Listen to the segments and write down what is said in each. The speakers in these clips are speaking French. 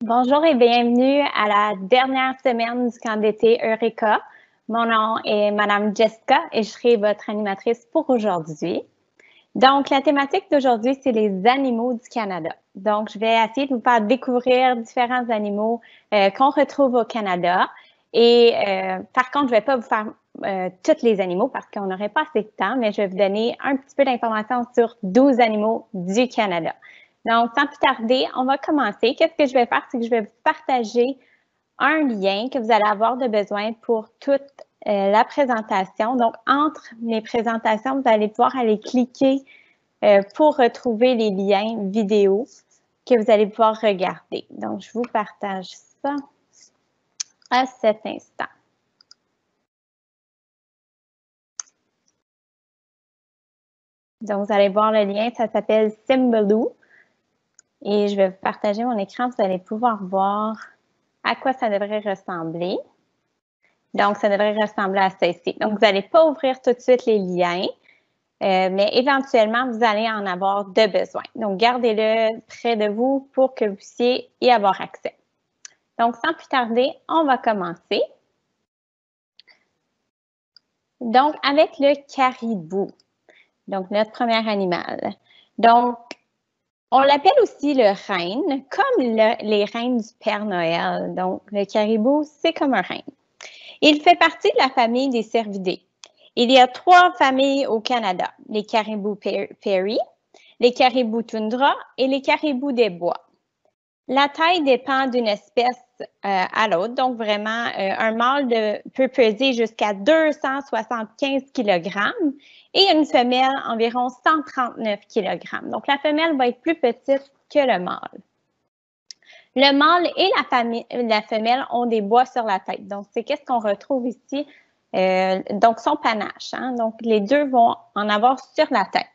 Bonjour et bienvenue à la dernière semaine du camp d'été Eureka. Mon nom est Madame Jessica et je serai votre animatrice pour aujourd'hui. Donc, la thématique d'aujourd'hui, c'est les animaux du Canada. Donc, je vais essayer de vous faire découvrir différents animaux qu'on retrouve au Canada. Et par contre, je ne vais pas vous faire tous les animaux parce qu'on n'aurait pas assez de temps, mais je vais vous donner un petit peu d'informations sur 12 animaux du Canada. Donc, sans plus tarder, on va commencer. Qu'est-ce que je vais faire? C'est que je vais vous partager un lien que vous allez avoir de besoin pour toute la présentation. Donc, entre mes présentations, vous allez pouvoir aller cliquer pour retrouver les liens vidéo que vous allez pouvoir regarder. Donc, je vous partage ça à cet instant. Donc, vous allez voir le lien, ça s'appelle Symbaloo. Et je vais vous partager mon écran, vous allez pouvoir voir à quoi ça devrait ressembler. Donc, ça devrait ressembler à ça ici. Donc, vous n'allez pas ouvrir tout de suite les liens, mais éventuellement, vous allez en avoir de besoin. Donc, gardez-le près de vous pour que vous puissiez y avoir accès. Donc, sans plus tarder, on va commencer. Donc, avec le caribou, donc notre premier animal. Donc, on l'appelle aussi le renne, comme les reines du Père Noël. Donc, le caribou, c'est comme un renne. Il fait partie de la famille des cervidés. Il y a 3 familles au Canada, les caribous prairie, les caribous toundra et les caribous des bois. La taille dépend d'une espèce à l'autre, donc vraiment, un mâle peut peser jusqu'à 275 kg et une femelle environ 139 kg. Donc, la femelle va être plus petite que le mâle. Le mâle et la femelle ont des bois sur la tête. Donc, c'est qu'est-ce qu'on retrouve ici? Donc, son panache. Hein? Donc, les deux vont en avoir sur la tête.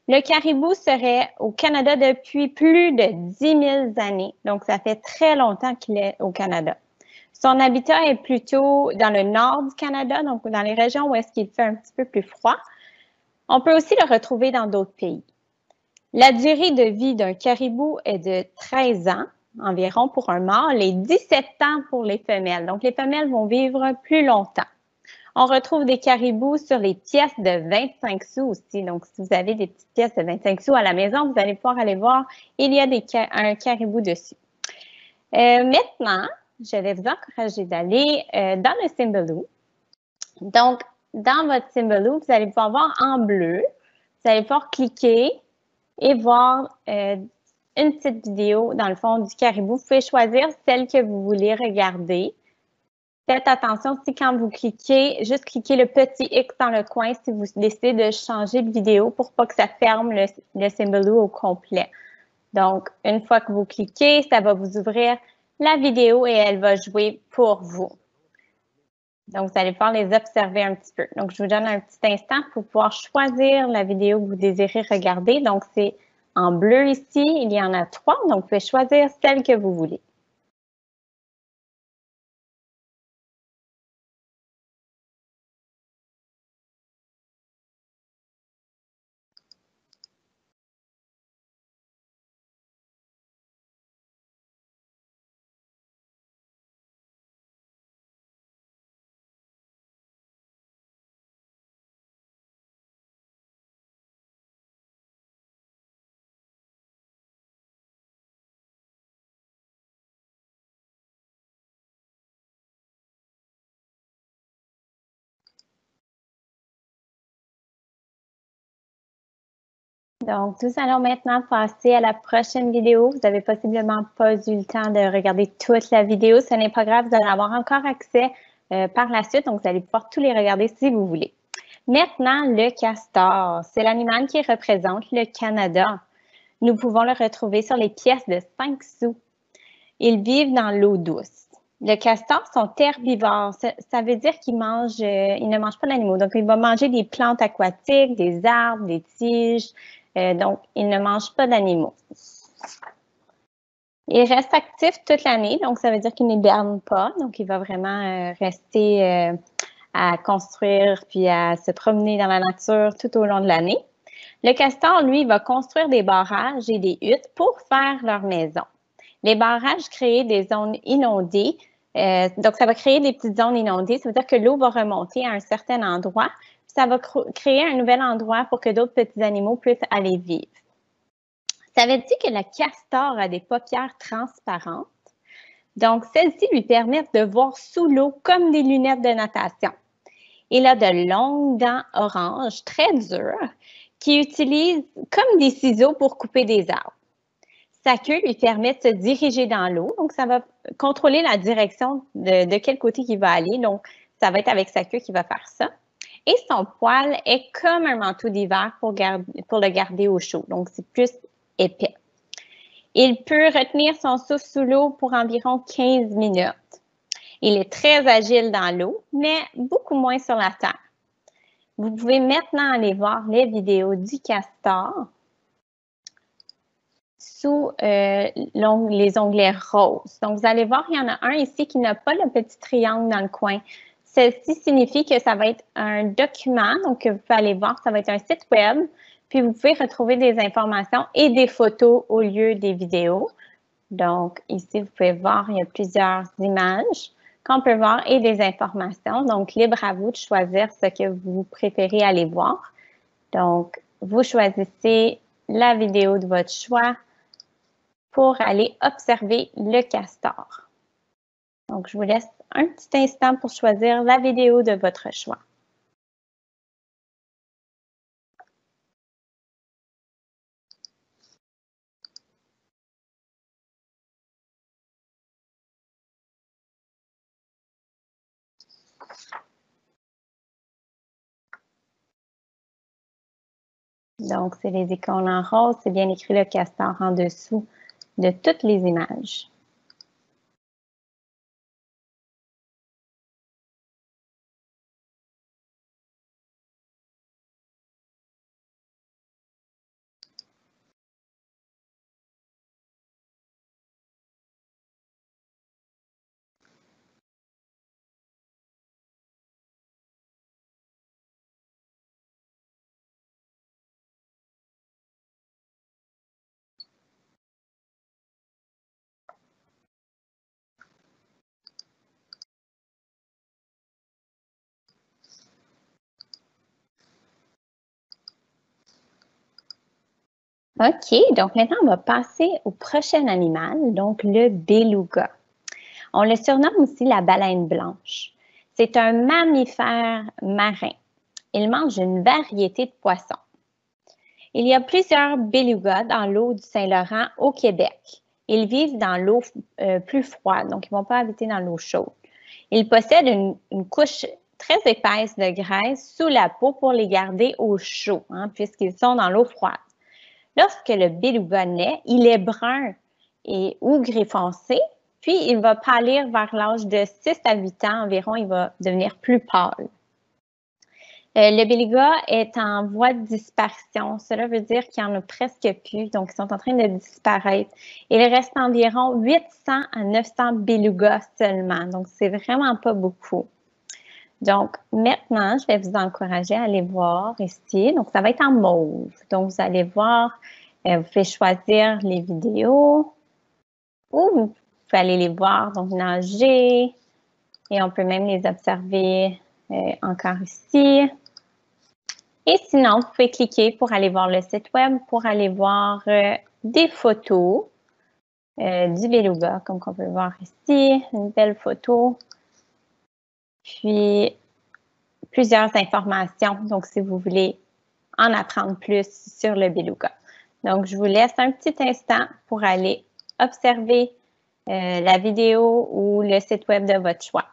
Le caribou serait au Canada depuis plus de 10 000 années. Donc, ça fait très longtemps qu'il est au Canada. Son habitat est plutôt dans le nord du Canada, donc dans les régions où est-ce qu'il fait un petit peu plus froid. On peut aussi le retrouver dans d'autres pays. La durée de vie d'un caribou est de 13 ans environ pour un mâle et 17 ans pour les femelles. Donc, les femelles vont vivre plus longtemps. On retrouve des caribous sur les pièces de 25 sous aussi. Donc, si vous avez des petites pièces de 25 sous à la maison, vous allez pouvoir aller voir, il y a un caribou dessus. Maintenant, je vais vous encourager d'aller dans le Symbaloo. Donc, dans votre Symbaloo, vous allez pouvoir voir en bleu. Vous allez pouvoir cliquer et voir une petite vidéo, dans le fond, du caribou. Vous pouvez choisir celle que vous voulez regarder. Faites attention si quand vous cliquez, juste cliquez le petit X dans le coin si vous décidez de changer de vidéo pour pas que ça ferme le Symbaloo au complet. Donc, une fois que vous cliquez, ça va vous ouvrir la vidéo et elle va jouer pour vous. Donc, vous allez pouvoir les observer un petit peu. Donc, je vous donne un petit instant pour pouvoir choisir la vidéo que vous désirez regarder. Donc, c'est en bleu ici. Il y en a 3. Donc, vous pouvez choisir celle que vous voulez. Donc, nous allons maintenant passer à la prochaine vidéo. Vous n'avez possiblement pas eu le temps de regarder toute la vidéo. Ce n'est pas grave, vous allez avoir encore accès par la suite. Donc, vous allez pouvoir tous les regarder si vous voulez. Maintenant, le castor. C'est l'animal qui représente le Canada. Nous pouvons le retrouver sur les pièces de 5 sous. Ils vivent dans l'eau douce. Le castor sont herbivores. Ça veut dire qu'ils ne mangent pas d'animaux. Donc, il va manger des plantes aquatiques, des arbres, des tiges. Donc, il ne mange pas d'animaux. Il reste actif toute l'année, donc ça veut dire qu'il n'hiberne pas. Donc, il va vraiment rester à construire puis à se promener dans la nature tout au long de l'année. Le castor, lui, va construire des barrages et des huttes pour faire leur maison. Les barrages créent des zones inondées. Donc, ça va créer des petites zones inondées. Ça veut dire que l'eau va remonter à un certain endroit. Ça va créer un nouvel endroit pour que d'autres petits animaux puissent aller vivre. Savais-tu que le castor a des paupières transparentes? Donc, celles-ci lui permettent de voir sous l'eau comme des lunettes de natation. Il a de longues dents oranges très dures qu'il utilise comme des ciseaux pour couper des arbres. Sa queue lui permet de se diriger dans l'eau, donc ça va contrôler la direction de quel côté il va aller. Donc, ça va être avec sa queue qu'il va faire ça. Et son poil est comme un manteau d'hiver pour le garder au chaud, donc c'est plus épais. Il peut retenir son souffle sous l'eau pour environ 15 minutes. Il est très agile dans l'eau, mais beaucoup moins sur la terre. Vous pouvez maintenant aller voir les vidéos du castor sous les onglets roses. Donc, vous allez voir, il y en a un ici qui n'a pas le petit triangle dans le coin. Ceci signifie que ça va être un document, donc que vous pouvez aller voir, ça va être un site web, puis vous pouvez retrouver des informations et des photos au lieu des vidéos. Donc, ici, vous pouvez voir, il y a plusieurs images qu'on peut voir et des informations. Donc, libre à vous de choisir ce que vous préférez aller voir. Donc, vous choisissez la vidéo de votre choix pour aller observer le castor. Donc, je vous laisse un petit instant pour choisir la vidéo de votre choix. Donc, c'est les icônes en rose, c'est bien écrit le castor en dessous de toutes les images. OK, donc maintenant, on va passer au prochain animal, donc le beluga. On le surnomme aussi la baleine blanche. C'est un mammifère marin. Il mange une variété de poissons. Il y a plusieurs belugas dans l'eau du Saint-Laurent au Québec. Ils vivent dans l'eau plus froide, donc ils ne vont pas habiter dans l'eau chaude. Ils possèdent une couche très épaisse de graisse sous la peau pour les garder au chaud, puisqu'ils sont dans l'eau froide. Lorsque le beluga naît, il est brun ou gris foncé, puis il va pâlir vers l'âge de 6 à 8 ans environ, il va devenir plus pâle. Le beluga est en voie de disparition. Cela veut dire qu'il n'y en a presque plus, donc ils sont en train de disparaître. Il reste environ 800 à 900 belugas seulement, donc c'est vraiment pas beaucoup. Donc, maintenant, je vais vous encourager à aller voir ici. Donc, ça va être en mauve. Donc, vous allez voir, vous pouvez choisir les vidéos ou vous pouvez aller les voir, donc nager. Et on peut même les observer encore ici. Et sinon, vous pouvez cliquer pour aller voir le site web, pour aller voir des photos du beluga, comme on peut voir ici, une belle photo. Puis, plusieurs informations, donc si vous voulez en apprendre plus sur le beluga. Donc, je vous laisse un petit instant pour aller observer la vidéo ou le site web de votre choix.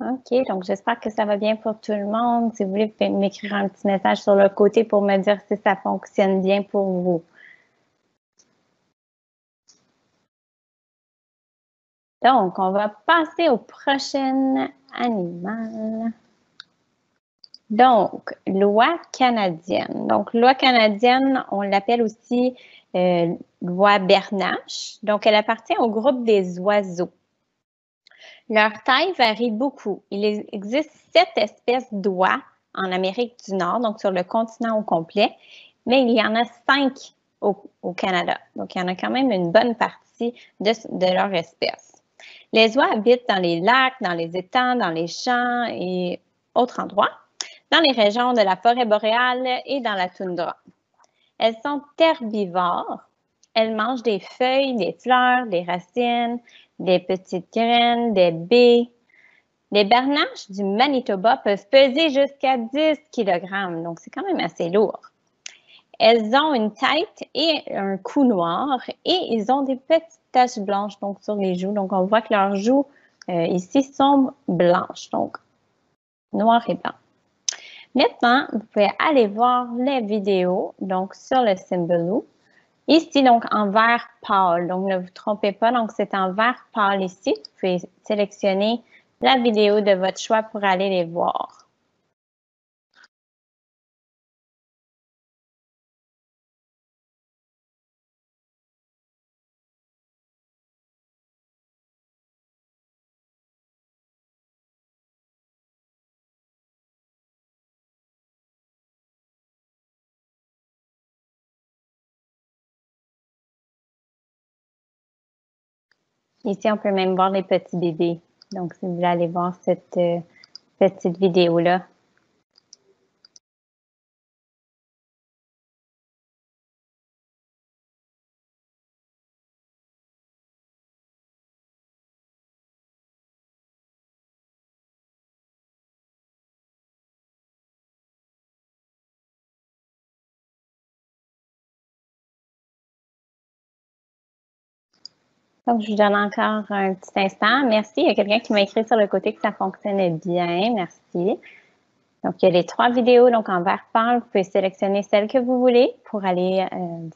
OK, donc j'espère que ça va bien pour tout le monde. Si vous voulez, vous pouvez m'écrire un petit message sur le côté pour me dire si ça fonctionne bien pour vous. Donc, on va passer au prochain animal. Donc, loi canadienne. Donc, loi canadienne, on l'appelle aussi loi Bernache. Donc, elle appartient au groupe des oiseaux. Leur taille varie beaucoup. Il existe 7 espèces d'oies en Amérique du Nord, donc sur le continent au complet, mais il y en a 5 au Canada. Donc, il y en a quand même une bonne partie de leur espèce. Les oies habitent dans les lacs, dans les étangs, dans les champs et autres endroits, dans les régions de la forêt boréale et dans la toundra. Elles sont herbivores. Elles mangent des feuilles, des fleurs, des racines, des petites graines, des baies. Les bernaches du Manitoba peuvent peser jusqu'à 10 kg, donc c'est quand même assez lourd. Elles ont une tête et un cou noir et ils ont des petites taches blanches donc, sur les joues. Donc, on voit que leurs joues ici sont blanches, donc noir et blanc. Maintenant, vous pouvez aller voir les vidéos donc sur le Symbaloo. Ici, donc, en vert pâle. Donc, ne vous trompez pas. Donc, c'est en vert pâle ici. Vous pouvez sélectionner la vidéo de votre choix pour aller les voir. Ici, on peut même voir les petits bébés. Donc, si vous voulez aller voir cette petite vidéo-là. Donc, je vous donne encore un petit instant. Merci. Il y a quelqu'un qui m'a écrit sur le côté que ça fonctionnait bien. Merci. Donc, il y a les 3 vidéos donc en vert pâle. Vous pouvez sélectionner celle que vous voulez pour aller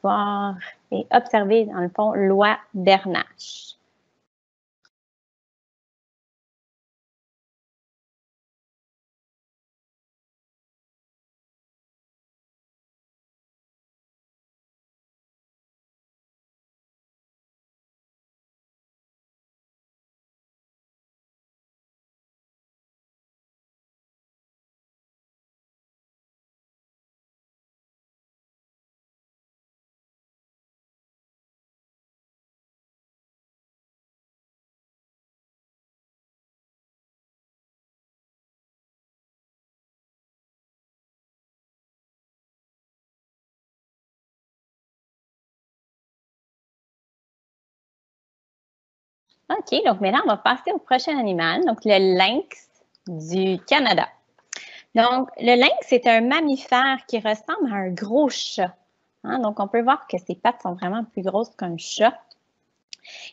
voir et observer, dans le fond, loi Bernache. OK, donc maintenant, on va passer au prochain animal, donc le lynx du Canada. Donc, le lynx, c'est un mammifère qui ressemble à un gros chat. Hein? Donc, on peut voir que ses pattes sont vraiment plus grosses qu'un chat.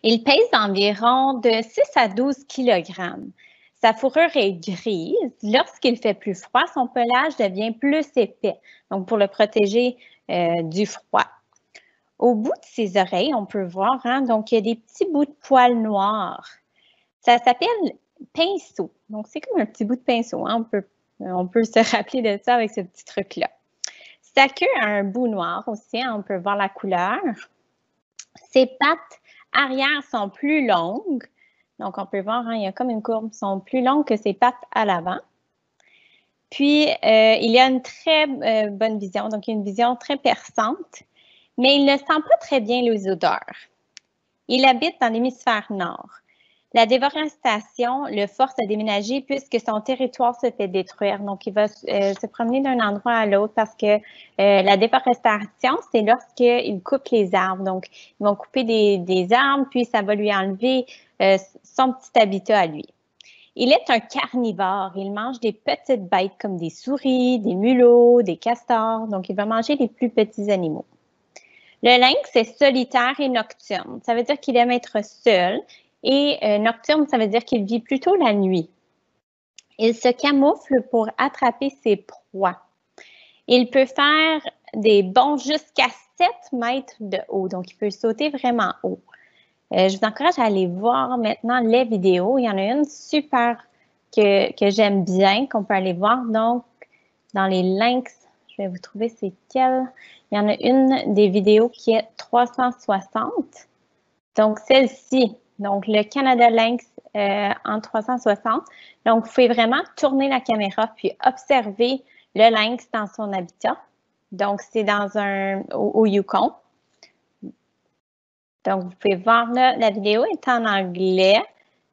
Il pèse environ de 6 à 12 kg. Sa fourrure est grise. Lorsqu'il fait plus froid, son pelage devient plus épais, donc pour le protéger du froid. Au bout de ses oreilles, on peut voir, hein, donc il y a des petits bouts de poils noirs. Ça s'appelle pinceau. Donc, c'est comme un petit bout de pinceau. Hein? On peut se rappeler de ça avec ce petit truc-là. Sa queue a un bout noir aussi. Hein? On peut voir la couleur. Ses pattes arrière sont plus longues. Donc, on peut voir, hein, il y a comme une courbe, sont plus longues que ses pattes à l'avant. Puis, il y a une très bonne vision, donc une vision très perçante, mais il ne sent pas très bien les odeurs. Il habite dans l'hémisphère nord. La déforestation le force à déménager puisque son territoire se fait détruire. Donc, il va se promener d'un endroit à l'autre parce que la déforestation, c'est lorsqu'il coupe les arbres. Donc, ils vont couper des arbres, puis ça va lui enlever son petit habitat à lui. Il est un carnivore. Il mange des petites bêtes comme des souris, des mulots, des castors. Donc, il va manger les plus petits animaux. Le lynx est solitaire et nocturne. Ça veut dire qu'il aime être seul. Et nocturne, ça veut dire qu'il vit plutôt la nuit. Il se camoufle pour attraper ses proies. Il peut faire des bonds jusqu'à 7 mètres de haut, donc il peut sauter vraiment haut. Je vous encourage à aller voir maintenant les vidéos. Il y en a une super que j'aime bien, qu'on peut aller voir. Donc, dans les lynx, je vais vous trouver c'est quelle. Il y en a une des vidéos qui est 360. Donc, celle-ci, donc le Canada Lynx en 360. Donc, vous pouvez vraiment tourner la caméra puis observer le lynx dans son habitat. Donc, c'est au Yukon. Donc, vous pouvez voir là, la vidéo est en anglais,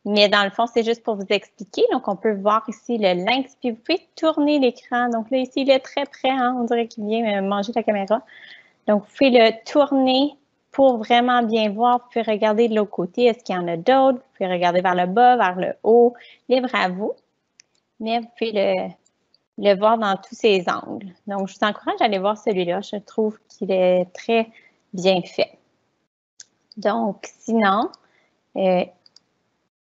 mais dans le fond, c'est juste pour vous expliquer. Donc, on peut voir ici le lynx, puis vous pouvez tourner l'écran. Donc là, ici, il est très près, hein? On dirait qu'il vient manger la caméra. Donc, vous pouvez le tourner pour vraiment bien voir. Vous pouvez regarder de l'autre côté, est-ce qu'il y en a d'autres? Vous pouvez regarder vers le bas, vers le haut, libre à vous. Mais vous pouvez le voir dans tous ses angles. Donc, je vous encourage à aller voir celui-là. Je trouve qu'il est très bien fait. Donc, sinon, il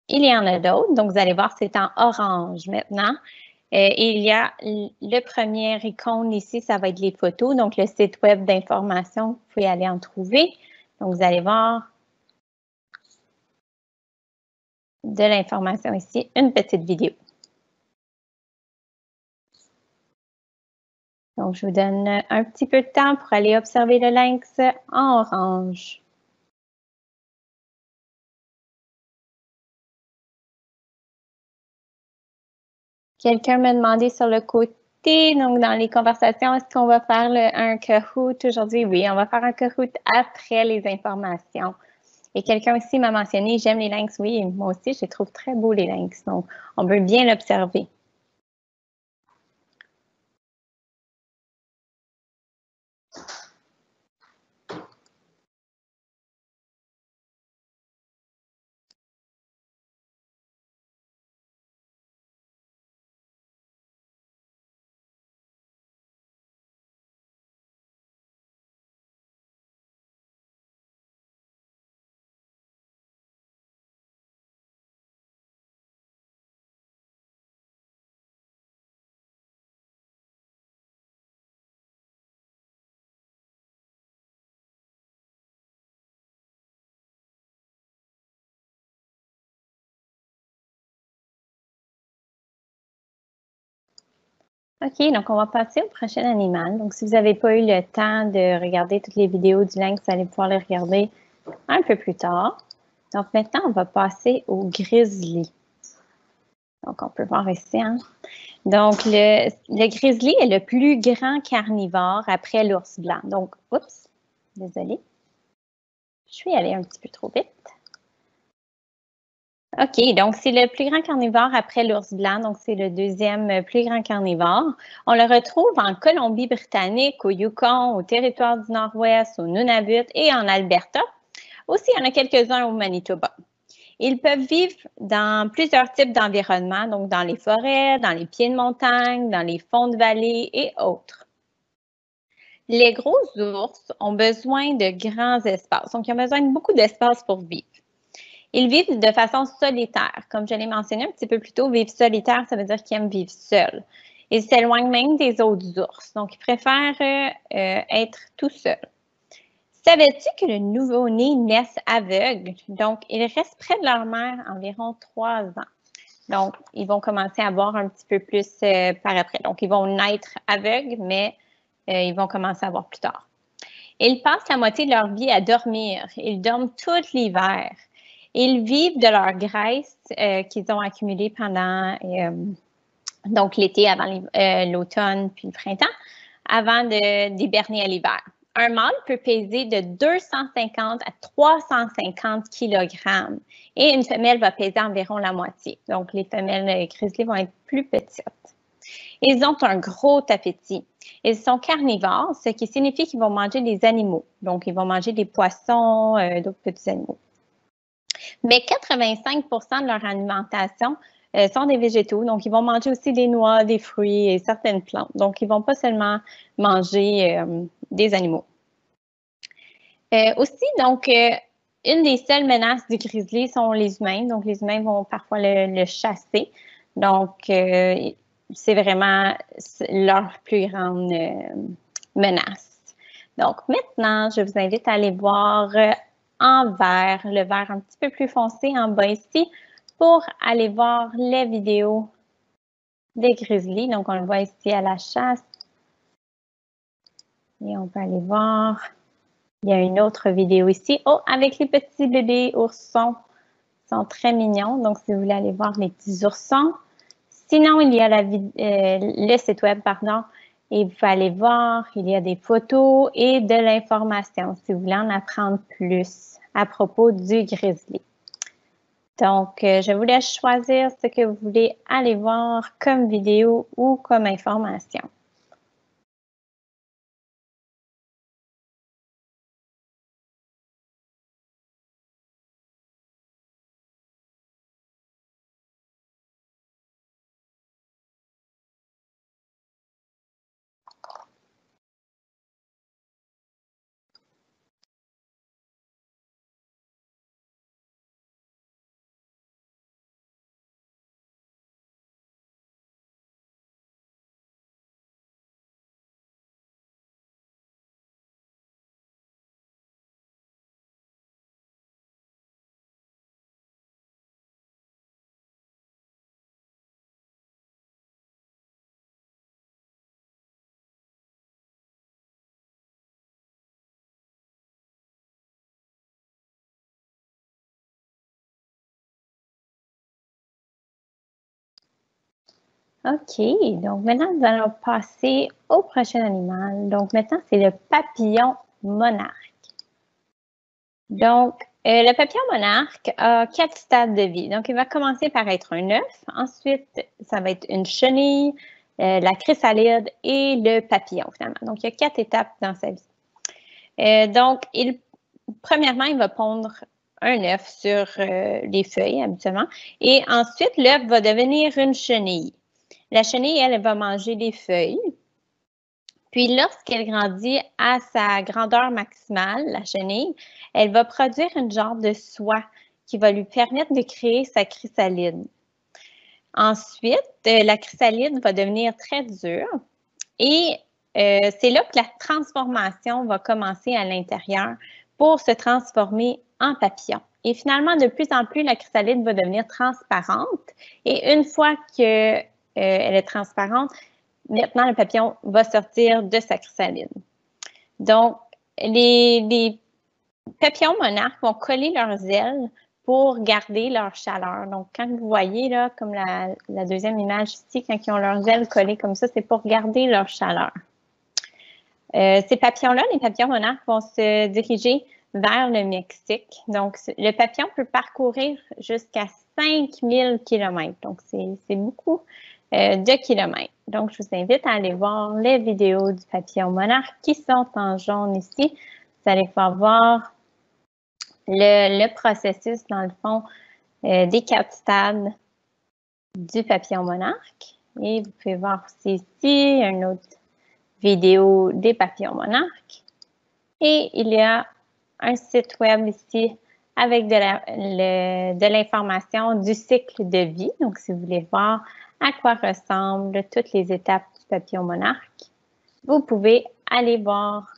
y en a d'autres. Donc, vous allez voir, c'est en orange maintenant. Il y a le premier icône ici, ça va être les photos. Donc, le site web d'information, vous pouvez aller en trouver. Donc, vous allez voir de l'information ici, une petite vidéo. Donc, je vous donne un petit peu de temps pour aller observer le lynx en orange. Quelqu'un m'a demandé sur le côté, donc dans les conversations, est-ce qu'on va faire un Kahoot aujourd'hui? Oui, on va faire un Kahoot après les informations. Et quelqu'un aussi m'a mentionné, j'aime les lynx. Oui, moi aussi, je les trouve très beaux, les lynx. Donc, on veut bien l'observer. OK, donc on va passer au prochain animal. Donc, si vous n'avez pas eu le temps de regarder toutes les vidéos du lynx, vous allez pouvoir les regarder un peu plus tard. Donc, maintenant, on va passer au grizzly. Donc, on peut voir ici, hein? Donc, le grizzly est le plus grand carnivore après l'ours blanc. Donc, oups, désolée. Je suis allée un petit peu trop vite. OK, donc c'est le plus grand carnivore après l'ours blanc, donc c'est le deuxième plus grand carnivore. On le retrouve en Colombie-Britannique, au Yukon, au territoire du Nord-Ouest, au Nunavut et en Alberta. Aussi, il y en a quelques-uns au Manitoba. Ils peuvent vivre dans plusieurs types d'environnements, donc dans les forêts, dans les pieds de montagne, dans les fonds de vallée et autres. Les gros ours ont besoin de grands espaces, donc ils ont besoin de beaucoup d'espace pour vivre. Ils vivent de façon solitaire. Comme je l'ai mentionné un petit peu plus tôt, vivre solitaire, ça veut dire qu'ils aiment vivre seuls. Ils s'éloignent même des autres ours, donc ils préfèrent être tout seuls. Savais-tu que le nouveau-né naissent aveugles? Donc, ils restent près de leur mère environ 3 ans. Donc, ils vont commencer à boire un petit peu plus par après. Donc, ils vont naître aveugles, mais ils vont commencer à boire plus tard. Ils passent la moitié de leur vie à dormir. Ils dorment tout l'hiver. Ils vivent de leur graisse qu'ils ont accumulée pendant donc l'été, avant l'automne puis le printemps, avant d'hiberner à l'hiver. Un mâle peut peser de 250 à 350 kg et une femelle va peser environ la moitié. Donc, les femelles grizzly vont être plus petites. Ils ont un gros appétit. Ils sont carnivores, ce qui signifie qu'ils vont manger des animaux. Donc, ils vont manger des poissons, d'autres petits animaux. Mais 85 de leur alimentation sont des végétaux. Donc, ils vont manger aussi des noix, des fruits et certaines plantes. Donc, ils ne vont pas seulement manger des animaux. Aussi, donc, une des seules menaces du grizzly sont les humains. Donc, les humains vont parfois le chasser. Donc, c'est vraiment leur plus grande menace. Donc, maintenant, je vous invite à aller voir en vert, le vert un petit peu plus foncé en bas ici, pour aller voir les vidéos des grizzlies. Donc, on le voit ici à la chasse. Et on peut aller voir. Il y a une autre vidéo ici. Oh, avec les petits bébés oursons. Ils sont très mignons. Donc, si vous voulez aller voir les petits oursons. Sinon, il y a le site web, pardon. Et vous pouvez aller voir. Il y a des photos et de l'information si vous voulez en apprendre plus à propos du grizzly. Donc, je vous laisse choisir ce que vous voulez aller voir comme vidéo ou comme information. OK, donc maintenant, nous allons passer au prochain animal. Donc maintenant, c'est le papillon monarque. Donc, le papillon monarque a 4 stades de vie. Donc, il va commencer par être un œuf. Ensuite, ça va être une chenille, la chrysalide et le papillon, finalement. Donc, il y a 4 étapes dans sa vie. Donc, premièrement, il va pondre un œuf sur les feuilles, habituellement. Et ensuite, l'œuf va devenir une chenille. La chenille, elle va manger les feuilles. Puis, lorsqu'elle grandit à sa grandeur maximale, la chenille, elle va produire une genre de soie qui va lui permettre de créer sa chrysalide. Ensuite, la chrysalide va devenir très dure et c'est là que la transformation va commencer à l'intérieur pour se transformer en papillon. Et finalement, de plus en plus, la chrysalide va devenir transparente. Et une fois qu'elle est transparente, maintenant, le papillon va sortir de sa chrysalide. Donc, les papillons monarques vont coller leurs ailes pour garder leur chaleur. Donc, quand vous voyez, là, comme la deuxième image ici, quand ils ont leurs ailes collées comme ça, c'est pour garder leur chaleur. Ces papillons-là, les papillons monarques, vont se diriger vers le Mexique. Donc, le papillon peut parcourir jusqu'à 5000 km. Donc, c'est beaucoup de kilomètres. Donc, je vous invite à aller voir les vidéos du papillon monarque qui sont en jaune ici. Vous allez pouvoir voir le processus, dans le fond, des 4 stades du papillon monarque. Et vous pouvez voir aussi ici une autre vidéo des papillons monarques. Et il y a un site web ici avec de l'information du cycle de vie. Donc, si vous voulez voir à quoi ressemblent toutes les étapes du papillon monarque, vous pouvez aller voir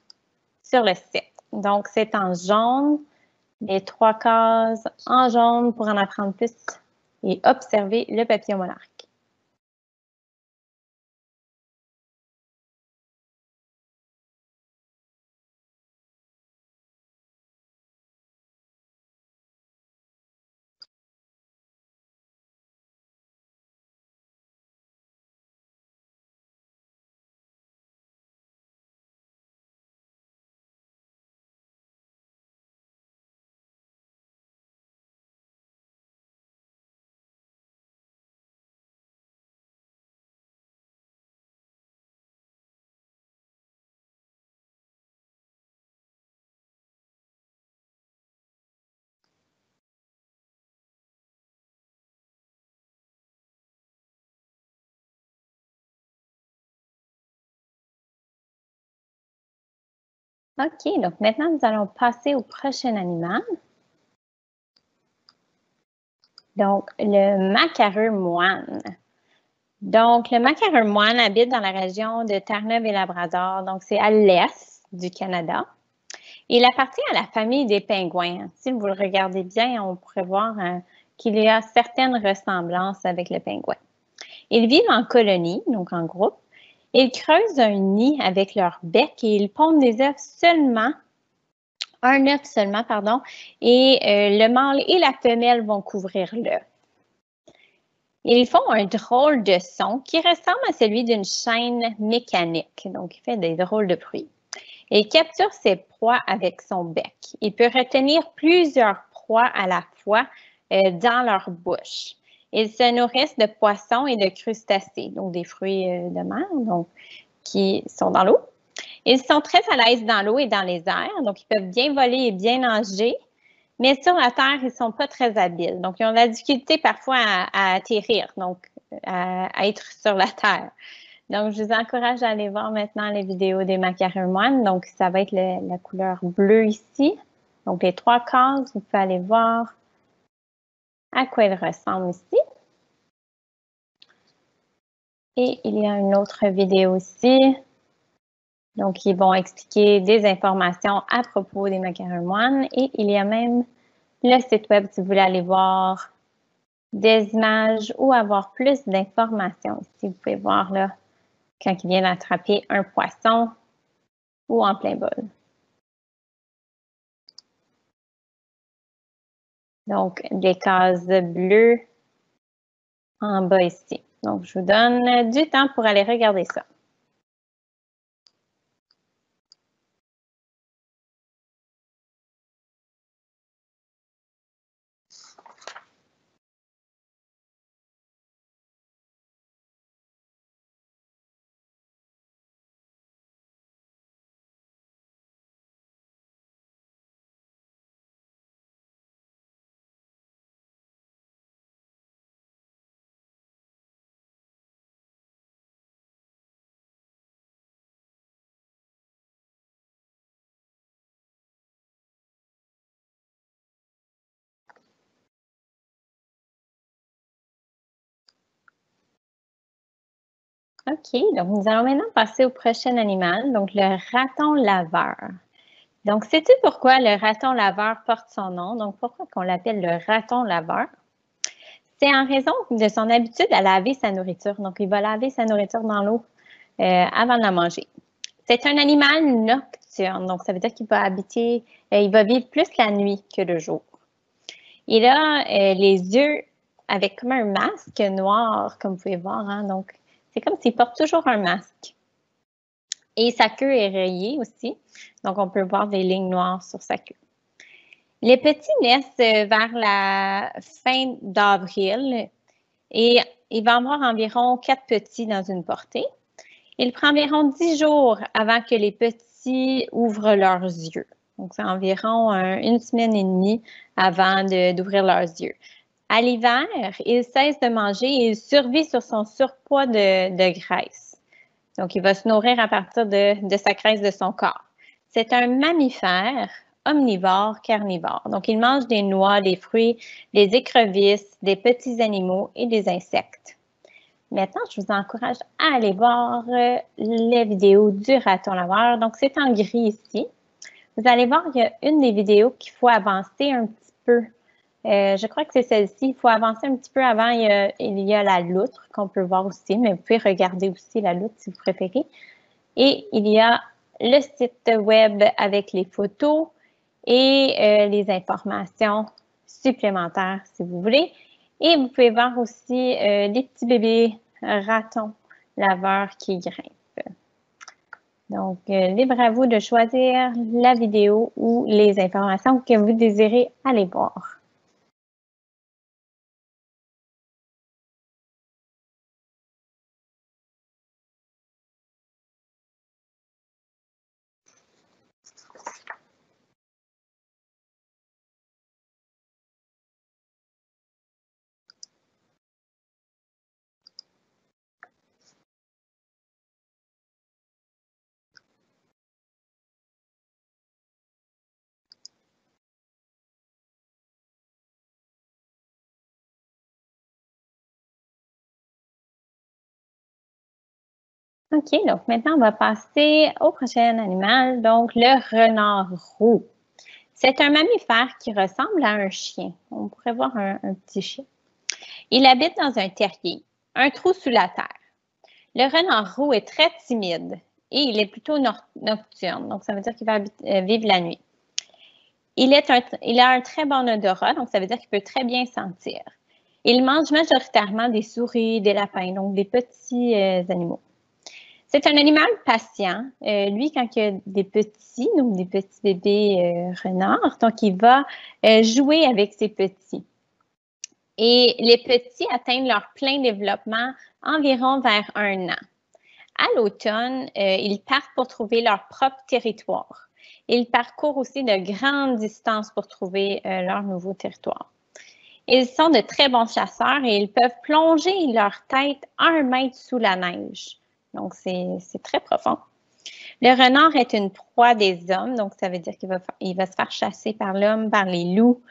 sur le site. Donc, c'est en jaune, les 3 cases en jaune pour en apprendre plus et observer le papillon monarque. OK, donc maintenant, nous allons passer au prochain animal. Donc, le macareux moine. Donc, le macaron moine habite dans la région de Terre-Neuve et Labrador. Donc, c'est à l'est du Canada. Il appartient à la famille des pingouins. Si vous le regardez bien, on pourrait voir qu'il y a certaines ressemblances avec le pingouin. Ils vivent en colonie, donc en groupe. Ils creusent un nid avec leur bec et ils pondent des œufs seulement, un œuf seulement, pardon, et le mâle et la femelle vont couvrir l'œuf. Ils font un drôle de son qui ressemble à celui d'une chaîne mécanique, donc il fait des drôles de bruits. Il capture ses proies avec son bec. Il peut retenir plusieurs proies à la fois dans leur bouche. Ils se nourrissent de poissons et de crustacés, donc des fruits de mer, donc qui sont dans l'eau. Ils sont très à l'aise dans l'eau et dans les airs, donc ils peuvent bien voler et bien nager. Mais sur la terre, ils ne sont pas très habiles. Donc, ils ont de la difficulté parfois à atterrir, donc à être sur la terre. Donc, je vous encourage à aller voir maintenant les vidéos des macarons moines. Donc, ça va être la couleur bleue ici. Donc, les 3 cases, vous pouvez aller voir à quoi ils ressemblent ici. Et il y a une autre vidéo ici. Donc, ils vont expliquer des informations à propos des macarons moines. Et il y a même le site web si vous voulez aller voir des images ou avoir plus d'informations. Ici, vous pouvez voir là, quand ils viennent attraper un poisson ou en plein bol. Donc, des cases bleues en bas ici. Donc, je vous donne du temps pour aller regarder ça. OK, donc nous allons maintenant passer au prochain animal, donc le raton laveur. Donc, sais-tu pourquoi le raton laveur porte son nom? Donc, pourquoi qu'on l'appelle le raton laveur? C'est en raison de son habitude à laver sa nourriture. Donc, il va laver sa nourriture dans l'eau avant de la manger. C'est un animal nocturne, donc ça veut dire qu'il va habiter, il va vivre plus la nuit que le jour. Il a les yeux avec comme un masque noir, comme vous pouvez voir. Hein, donc, c'est comme s'il porte toujours un masque. Et sa queue est rayée aussi. Donc, on peut voir des lignes noires sur sa queue. Les petits naissent vers la fin d'avril et il va y avoir environ 4 petits dans une portée. Il prend environ 10 jours avant que les petits ouvrent leurs yeux. Donc, c'est environ une semaine et demie avant d'ouvrir leurs yeux. À l'hiver, il cesse de manger et il survit sur son surpoids de graisse. Donc, il va se nourrir à partir de sa graisse de son corps. C'est un mammifère omnivore, carnivore. Donc, il mange des noix, des fruits, des écrevisses, des petits animaux et des insectes. Maintenant, je vous encourage à aller voir les vidéos du raton laveur. Donc, c'est en gris ici. Vous allez voir, il y a une des vidéos qu'il faut avancer un petit peu. Je crois que c'est celle-ci. Il faut avancer un petit peu avant. Il y a la loutre qu'on peut voir aussi, mais vous pouvez regarder aussi la loutre si vous préférez. Et il y a le site web avec les photos et les informations supplémentaires si vous voulez. Et vous pouvez voir aussi des petits bébés ratons laveurs qui grimpent. Donc, libre à vous de choisir la vidéo ou les informations que vous désirez aller voir. OK, donc maintenant, on va passer au prochain animal, donc le renard roux. C'est un mammifère qui ressemble à un chien. On pourrait voir un petit chien. Il habite dans un terrier, un trou sous la terre. Le renard roux est très timide et il est plutôt nocturne, donc ça veut dire qu'il va vivre la nuit. Il a un très bon odorat, donc ça veut dire qu'il peut très bien sentir. Il mange majoritairement des souris, des lapins, donc des petits animaux. C'est un animal patient. Lui, quand il y a des petits, donc des petits bébés renards, donc il va jouer avec ses petits. Et les petits atteignent leur plein développement environ vers 1 an. À l'automne, ils partent pour trouver leur propre territoire. Ils parcourent aussi de grandes distances pour trouver leur nouveau territoire. Ils sont de très bons chasseurs et ils peuvent plonger leur tête 1 mètre sous la neige. Donc, c'est très profond. Le renard est une proie des hommes, donc ça veut dire qu'il va se faire chasser par l'homme, par les loups.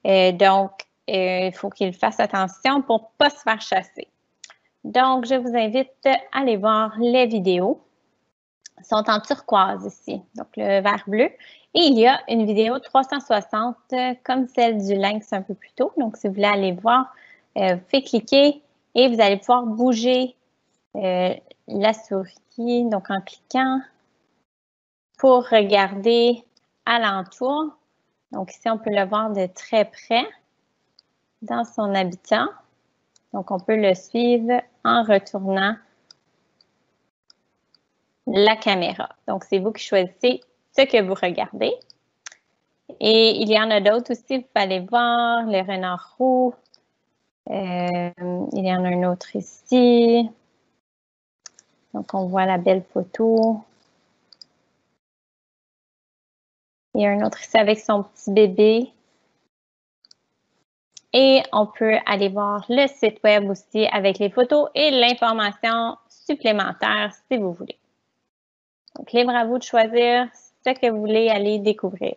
Donc, il faut qu'il fasse attention pour ne pas se faire chasser. Donc, je vous invite à aller voir les vidéos. Ils sont en turquoise ici, donc le vert bleu. Et il y a une vidéo 360 comme celle du lynx un peu plus tôt. Donc, si vous voulez aller voir, vous faites cliquer et vous allez pouvoir bouger la souris, donc en cliquant pour regarder alentour. Donc, ici, on peut le voir de très près dans son habitat. Donc, on peut le suivre en retournant la caméra. Donc, c'est vous qui choisissez ce que vous regardez. Et il y en a d'autres aussi, vous pouvez aller voir, le renard roux. Il y en a un autre ici. Donc, on voit la belle photo. Il y a un autre ici avec son petit bébé. Et on peut aller voir le site web aussi avec les photos et l'information supplémentaire si vous voulez. Donc, libre à vous de choisir ce que vous voulez aller découvrir.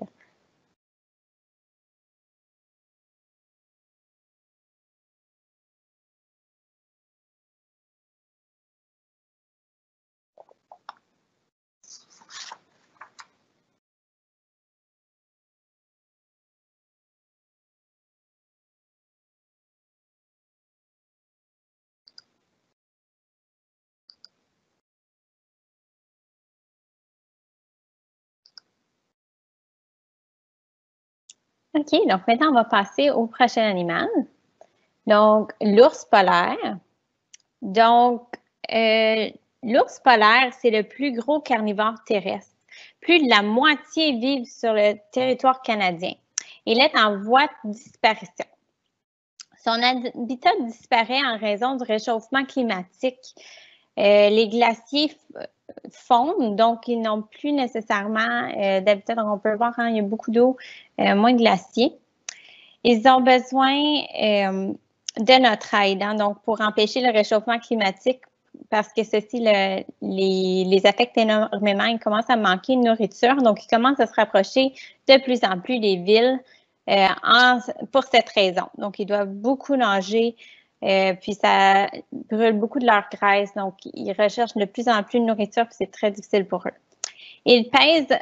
OK, donc maintenant, on va passer au prochain animal. Donc, l'ours polaire. Donc, l'ours polaire, c'est le plus gros carnivore terrestre. Plus de la moitié vivent sur le territoire canadien. Il est en voie de disparition. Son habitat disparaît en raison du réchauffement climatique. Les glaciers fondent, donc ils n'ont plus nécessairement d'habitat. Donc, on peut voir, hein, il y a beaucoup d'eau, moins de glaciers. Ils ont besoin de notre aide, hein, donc pour empêcher le réchauffement climatique, parce que ceci les affecte énormément. Ils commencent à manquer de nourriture, donc ils commencent à se rapprocher de plus en plus des villes pour cette raison. Donc, ils doivent beaucoup nager, puis ça brûle beaucoup de leur graisse, donc ils recherchent de plus en plus de nourriture, puis c'est très difficile pour eux. Ils pèsent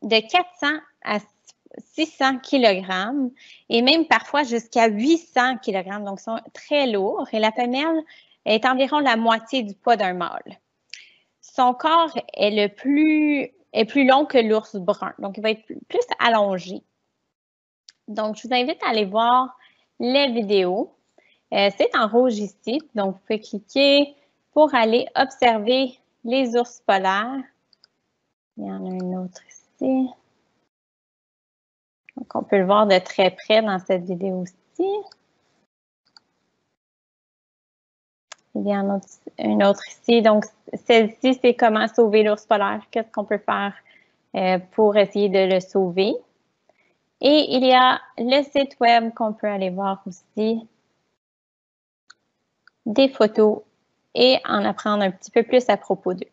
de 400 à 600 kg et même parfois jusqu'à 800 kg, donc ils sont très lourds. Et la femelle est environ la moitié du poids d'un mâle. Son corps est plus long que l'ours brun, donc il va être plus allongé. Donc, je vous invite à aller voir les vidéos. C'est en rouge ici, donc vous pouvez cliquer pour aller observer les ours polaires. Il y en a un autre ici. Donc, on peut le voir de très près dans cette vidéo-ci. Il y en a une autre ici. Donc, celle-ci, c'est comment sauver l'ours polaire. Qu'est-ce qu'on peut faire pour essayer de le sauver. Et il y a le site web qu'on peut aller voir aussi, des photos et en apprendre un petit peu plus à propos d'eux.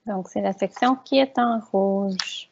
Donc, c'est la section qui est en rouge.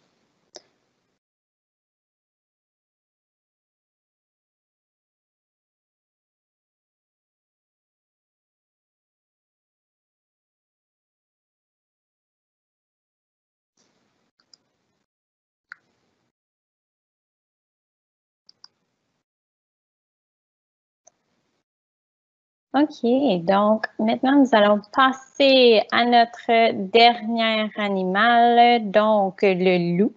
OK, donc maintenant, nous allons passer à notre dernier animal, donc le loup.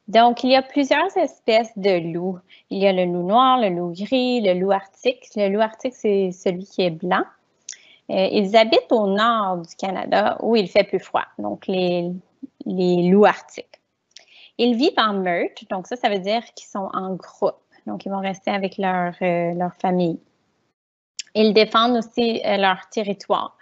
Donc, il y a plusieurs espèces de loups. Il y a le loup noir, le loup gris, le loup arctique. Le loup arctique, c'est celui qui est blanc. Ils habitent au nord du Canada où il fait plus froid, donc les loups arctiques. Ils vivent en meute, donc ça veut dire qu'ils sont en groupe. Donc, ils vont rester avec leur famille. Ils défendent aussi leur territoire.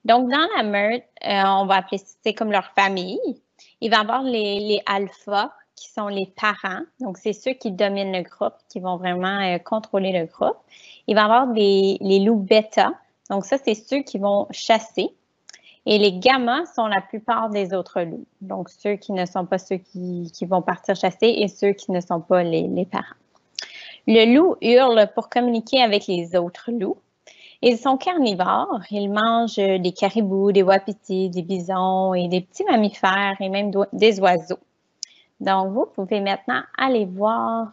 Donc, dans la meute, on va appeler c'est comme leur famille. Il va y avoir les alphas, qui sont les parents. Donc, c'est ceux qui dominent le groupe, qui vont vraiment contrôler le groupe. Il va y avoir les loups bêta. Donc, ça, c'est ceux qui vont chasser. Et les gammas sont la plupart des autres loups. Donc, ceux qui ne sont pas ceux qui vont partir chasser et ceux qui ne sont pas les parents. Le loup hurle pour communiquer avec les autres loups. Ils sont carnivores. Ils mangent des caribous, des wapitis, des bisons et des petits mammifères et même des oiseaux. Donc, vous pouvez maintenant aller voir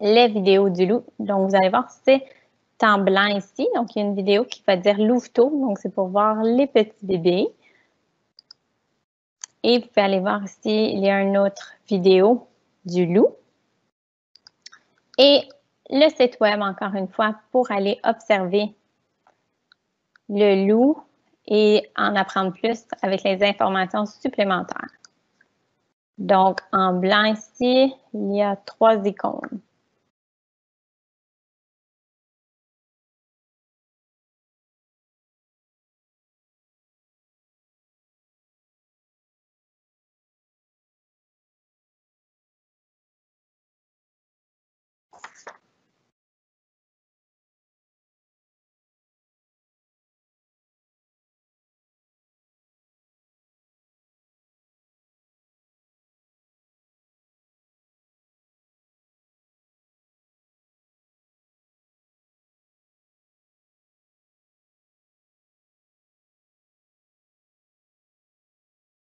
les vidéos du loup. Donc, vous allez voir, c'est en blanc ici. Donc, il y a une vidéo qui va dire louveteau. Donc, c'est pour voir les petits bébés. Et vous pouvez aller voir ici, il y a une autre vidéo du loup. Et le site web, encore une fois, pour aller observer le loup et en apprendre plus avec les informations supplémentaires. Donc, en blanc ici, il y a 3 icônes.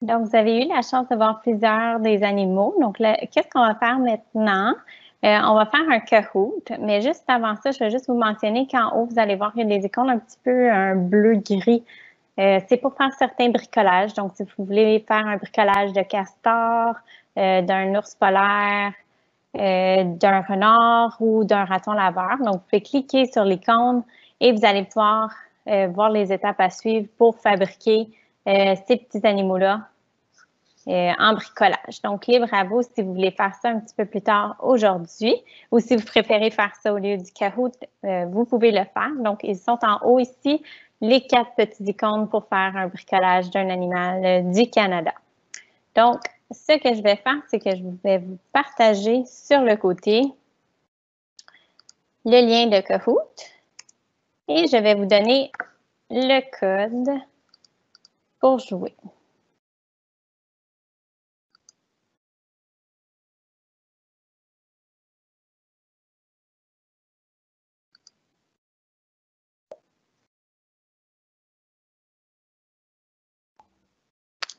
Donc, vous avez eu la chance de voir plusieurs des animaux. Donc, qu'est-ce qu'on va faire maintenant? On va faire un Kahoot, mais juste avant ça, je vais juste vous mentionner qu'en haut, vous allez voir, il y a des icônes un petit peu un bleu-gris. C'est pour faire certains bricolages. Donc, si vous voulez faire un bricolage de castor, d'un ours polaire, d'un renard ou d'un raton laveur. Donc, vous pouvez cliquer sur l'icône et vous allez pouvoir voir les étapes à suivre pour fabriquer ces petits animaux-là en bricolage. Donc, libre à vous si vous voulez faire ça un petit peu plus tard aujourd'hui ou si vous préférez faire ça au lieu du Kahoot, vous pouvez le faire. Donc, ils sont en haut ici, les 4 petites icônes pour faire un bricolage d'un animal du Canada. Donc, ce que je vais faire, c'est que je vais vous partager sur le côté le lien de Kahoot et je vais vous donner le code pour jouer.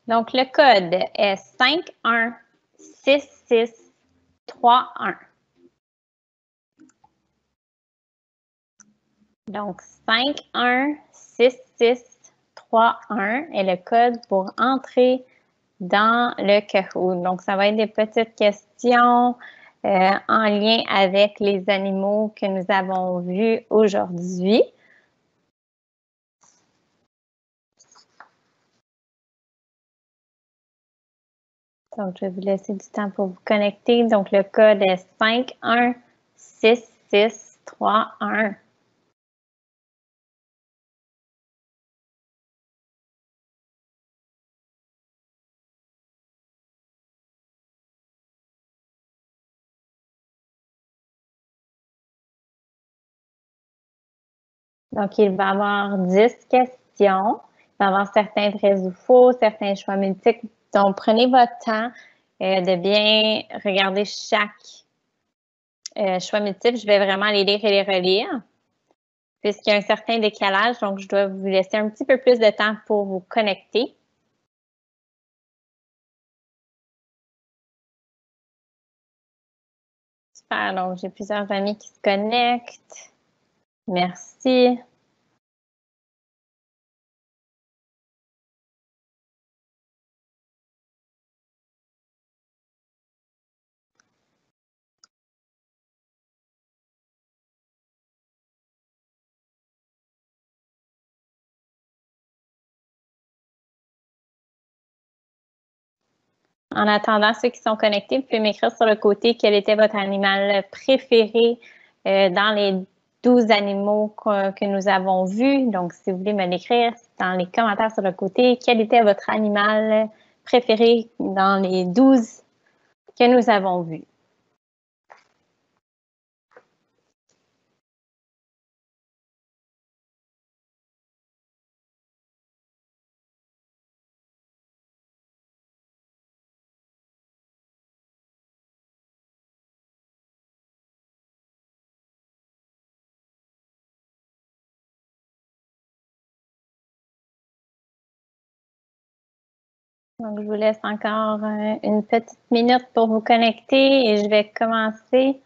Donc, le code est 516631. Donc, 516631 est le code pour entrer dans le Kahoot. Donc, ça va être des petites questions en lien avec les animaux que nous avons vus aujourd'hui. Donc, je vais vous laisser du temps pour vous connecter. Donc, le code est 516631. Donc, il va y avoir 10 questions va y avoir certains vrais ou faux, certains choix multiples. Donc, prenez votre temps de bien regarder chaque choix multiple. Je vais vraiment les lire et les relire, puisqu'il y a un certain décalage, donc je dois vous laisser un petit peu plus de temps pour vous connecter. Super, donc j'ai plusieurs amis qui se connectent. Merci. En attendant, ceux qui sont connectés, vous pouvez m'écrire sur le côté quel était votre animal préféré dans les 12 animaux que nous avons vus. Donc, si vous voulez me l'écrire dans les commentaires sur le côté, quel était votre animal préféré dans les 12 que nous avons vus. Donc, je vous laisse encore une petite minute pour vous connecter et je vais commencer.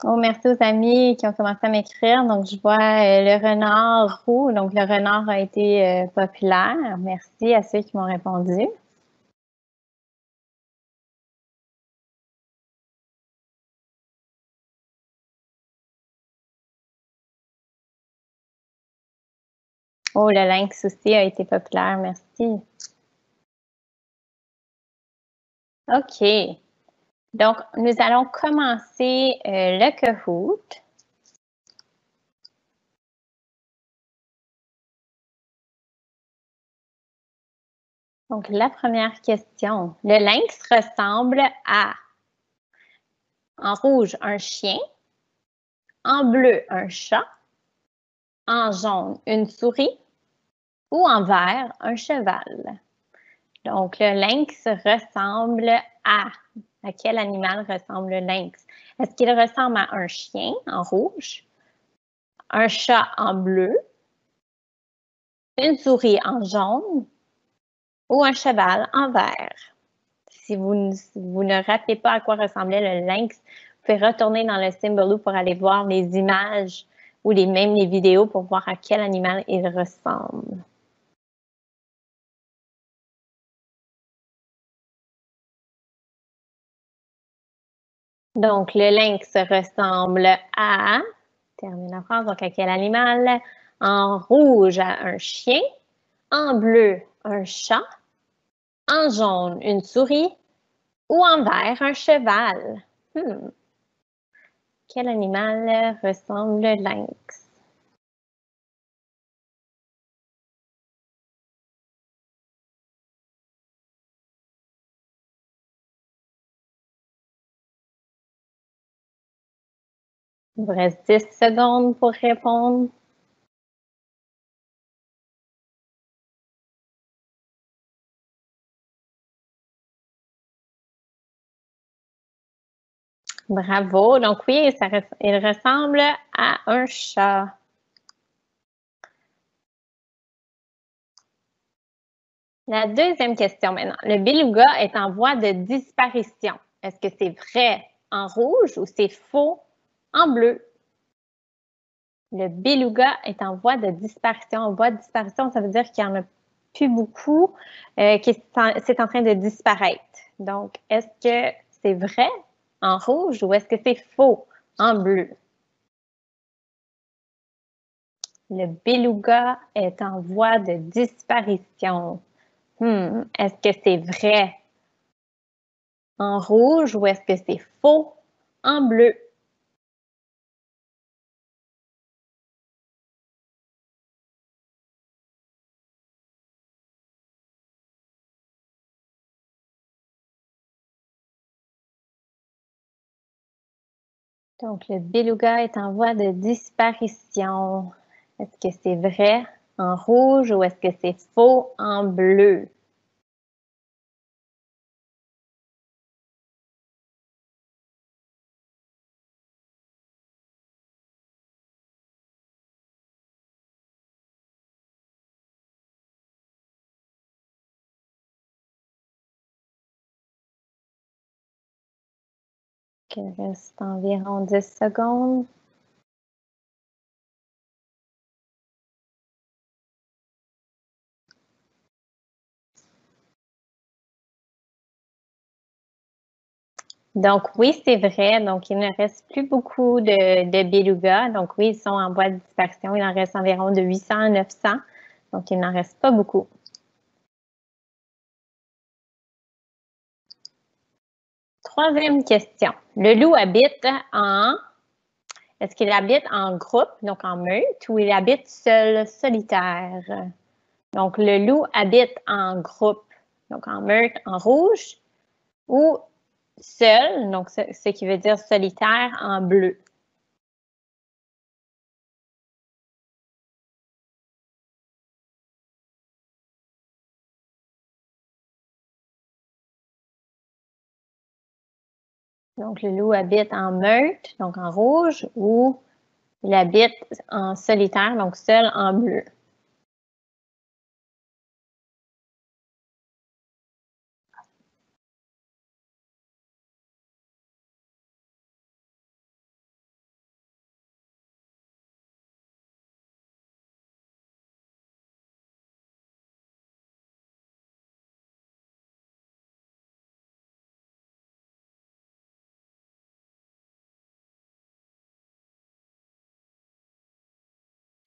Oh, merci aux amis qui ont commencé à m'écrire. Donc, je vois le renard roux. Donc, le renard a été populaire. Merci à ceux qui m'ont répondu. Oh, le lynx aussi a été populaire. Merci. OK. Donc, nous allons commencer le Kahoot. Donc, la première question. Le lynx ressemble à, en rouge, un chien, en bleu, un chat, en jaune, une souris ou en vert, un cheval. Donc, le lynx ressemble à quel animal ressemble le lynx? Est-ce qu'il ressemble à un chien en rouge, un chat en bleu, une souris en jaune ou un cheval en vert? Si vous ne rappelez pas à quoi ressemblait le lynx, vous pouvez retourner dans le Symbaloo pour aller voir les images ou même les vidéos pour voir à quel animal il ressemble. Donc, le lynx ressemble à, termine la phrase, donc à quel animal? En rouge, à un chien, en bleu, un chat, en jaune, une souris ou en vert, un cheval. Quel animal ressemble le lynx? Il vous reste 10 secondes pour répondre. Bravo. Donc oui, il ressemble à un chat. La deuxième question maintenant. Le beluga est en voie de disparition. Est-ce que c'est vrai en rouge ou c'est faux en bleu? Le beluga est en voie de disparition. En voie de disparition, ça veut dire qu'il n'y en a plus beaucoup, que c'est en train de disparaître. Donc, est-ce que c'est vrai en rouge ou est-ce que c'est faux en bleu? Le beluga est en voie de disparition. Est-ce que c'est vrai en rouge ou est-ce que c'est faux en bleu? Donc, le beluga est en voie de disparition. Est-ce que c'est vrai en rouge ou est-ce que c'est faux en bleu? Il reste environ 10 secondes. Donc oui, c'est vrai. Donc il ne reste plus beaucoup de belugas. Donc oui, ils sont en voie de dispersion. Il en reste environ de 800 à 900. Donc il n'en reste pas beaucoup. Troisième question. Le loup habite en... Est-ce qu'il habite en groupe, donc en meute, ou il habite seul, solitaire? Donc le loup habite en groupe, donc en meute, en rouge, ou seul, donc ce qui veut dire solitaire, en bleu. Donc, le loup habite en meute, donc en rouge, ou il habite en solitaire, donc seul en bleu.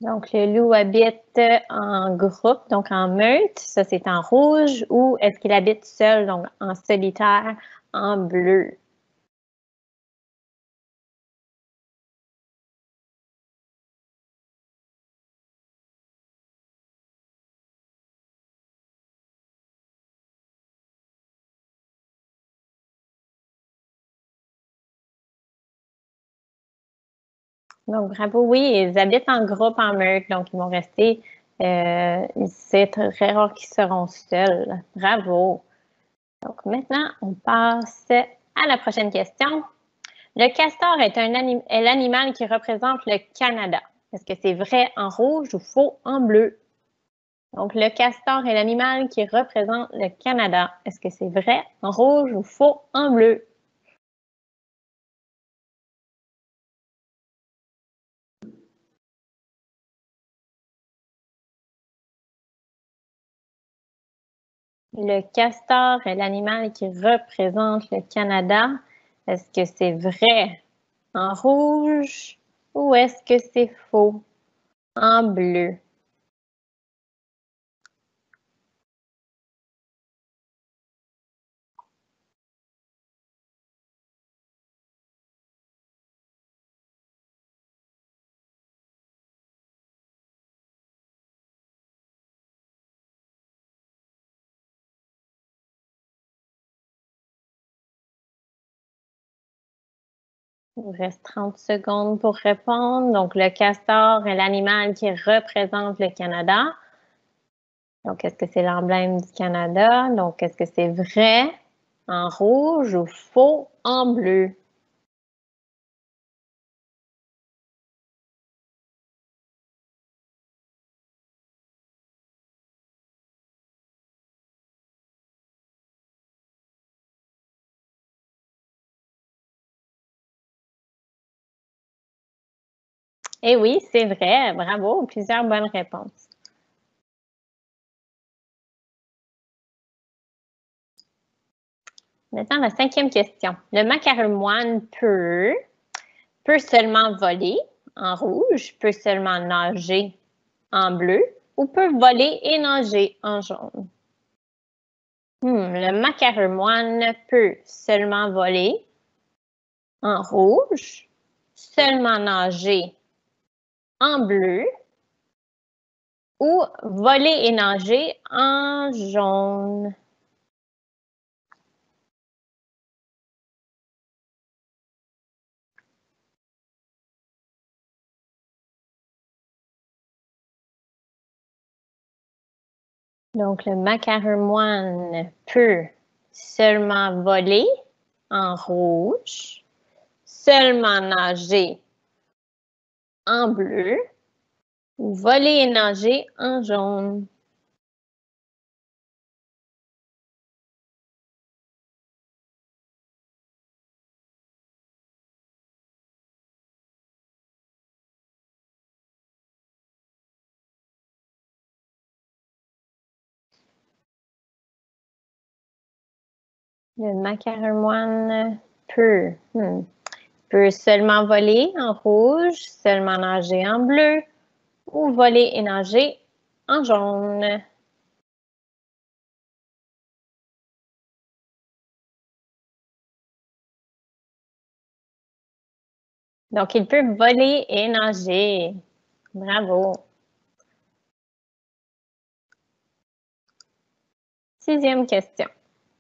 Donc, le loup habite en groupe, donc en meute, ça c'est en rouge, ou est-ce qu'il habite seul, donc en solitaire, en bleu? Donc, bravo, oui, ils habitent en groupe, en meute, donc ils vont rester, c'est très rare qu'ils seront seuls. Bravo. Donc, maintenant, on passe à la prochaine question. Le castor est l'animal qui représente le Canada. Est-ce que c'est vrai en rouge ou faux en bleu? Donc, le castor est l'animal qui représente le Canada. Est-ce que c'est vrai en rouge ou faux en bleu? Le castor est l'animal qui représente le Canada. Est-ce que c'est vrai en rouge ou est-ce que c'est faux en bleu? Il vous reste 30 secondes pour répondre. Donc, le castor est l'animal qui représente le Canada. Donc, est-ce que c'est l'emblème du Canada? Donc, est-ce que c'est vrai en rouge ou faux en bleu? Eh oui, c'est vrai. Bravo. Plusieurs bonnes réponses. Maintenant, la cinquième question. Le macaron peut seulement voler en rouge, peut seulement nager en bleu ou peut voler et nager en jaune? Le macaron peut seulement voler en rouge, seulement nager en bleu ou voler et nager en jaune. Donc, le macaron-moine peut seulement voler en rouge, seulement nager en bleu ou voler et nager en jaune. Le macaron-moine peut seulement voler en rouge, seulement nager en bleu ou voler et nager en jaune. Donc, il peut voler et nager. Bravo. 6e question.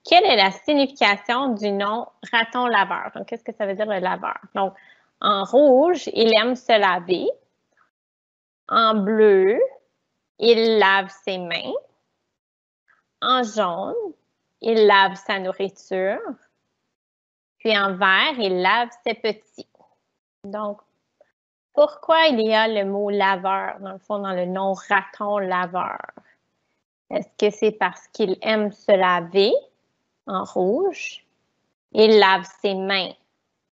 Quelle est la signification du nom raton laveur? Donc, qu'est-ce que ça veut dire le laveur? Donc, en rouge, il aime se laver. En bleu, il lave ses mains. En jaune, il lave sa nourriture. Puis en vert, il lave ses petits. Donc, pourquoi il y a le mot laveur, dans le fond, dans le nom raton laveur? Est-ce que c'est parce qu'il aime se laver en rouge? Il lave ses mains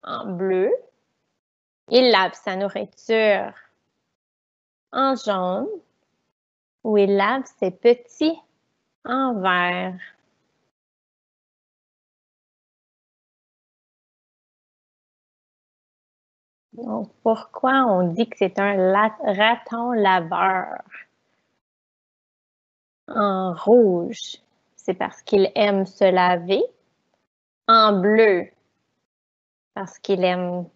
en bleu. Il lave sa nourriture en jaune. Ou il lave ses petits en vert. Donc, pourquoi on dit que c'est un raton laveur? En rouge, c'est parce qu'il aime se laver. En bleu, parce qu'il aime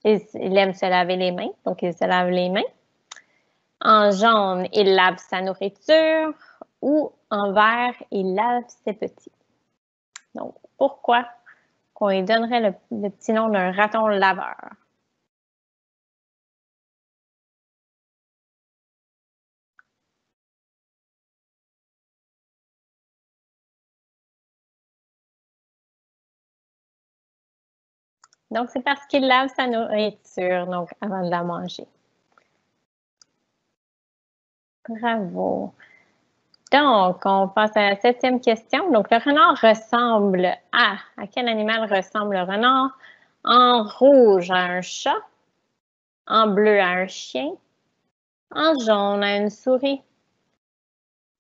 se laver les mains, donc il se lave les mains. En jaune, il lave sa nourriture. Ou en vert, il lave ses petits. Donc, pourquoi qu'on lui donnerait le petit nom d'un raton laveur? Donc, c'est parce qu'il lave sa nourriture, donc avant de la manger. Bravo. Donc, on passe à la 7e question. Donc, le renard ressemble à quel animal ressemble le renard? En rouge, à un chat. En bleu, à un chien. En jaune, à une souris.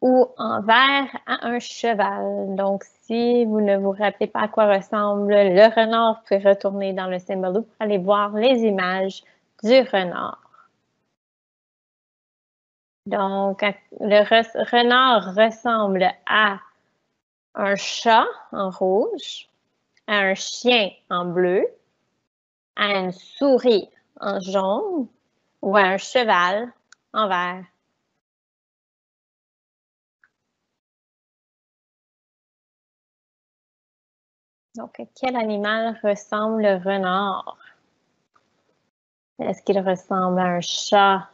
Ou en vert, à un cheval. Donc, si vous ne vous rappelez pas à quoi ressemble le renard, vous pouvez retourner dans le symbole pour aller voir les images du renard. Donc, le renard ressemble à un chat en rouge, à un chien en bleu, à une souris en jaune ou à un cheval en vert. Donc, à quel animal ressemble le renard? Est-ce qu'il ressemble à un chat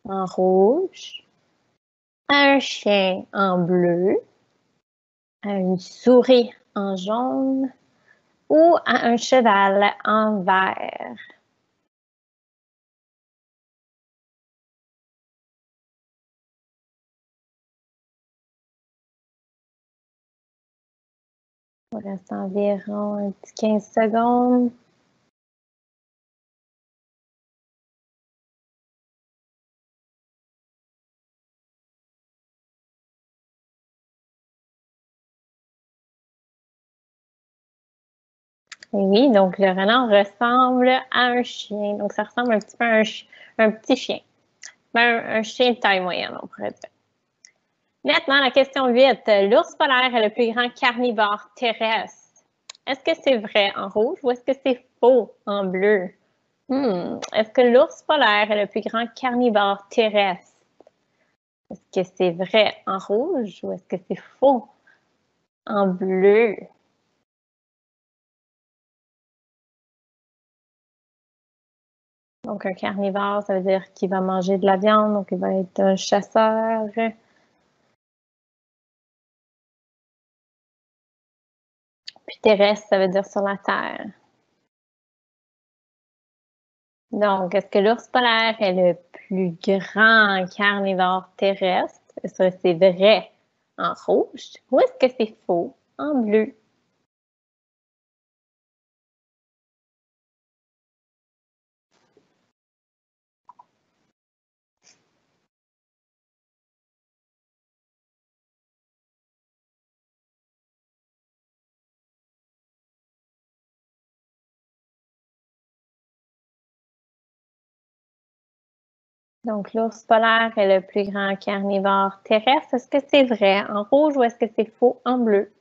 en rouge, à un chien en bleu, à une souris en jaune ou à un cheval en vert? Il reste environ un petit 15 secondes. Et oui, donc le renard ressemble à un chien. Donc, ça ressemble un petit peu à un petit chien. Un chien de taille moyenne, on pourrait dire. Maintenant, la question 8. L'ours polaire est le plus grand carnivore terrestre. Est-ce que c'est vrai en rouge ou est-ce que c'est faux en bleu? Est-ce que l'ours polaire est le plus grand carnivore terrestre? Est-ce que c'est vrai en rouge ou est-ce que c'est faux en bleu? Donc, un carnivore, ça veut dire qu'il va manger de la viande, donc il va être un chasseur. Terrestre, ça veut dire sur la Terre. Donc, est-ce que l'ours polaire est le plus grand carnivore terrestre? Est-ce que c'est vrai en rouge ou est-ce que c'est faux en bleu? Donc, l'ours polaire est le plus grand carnivore terrestre. Est-ce que c'est vrai en rouge ou est-ce que c'est faux en bleu?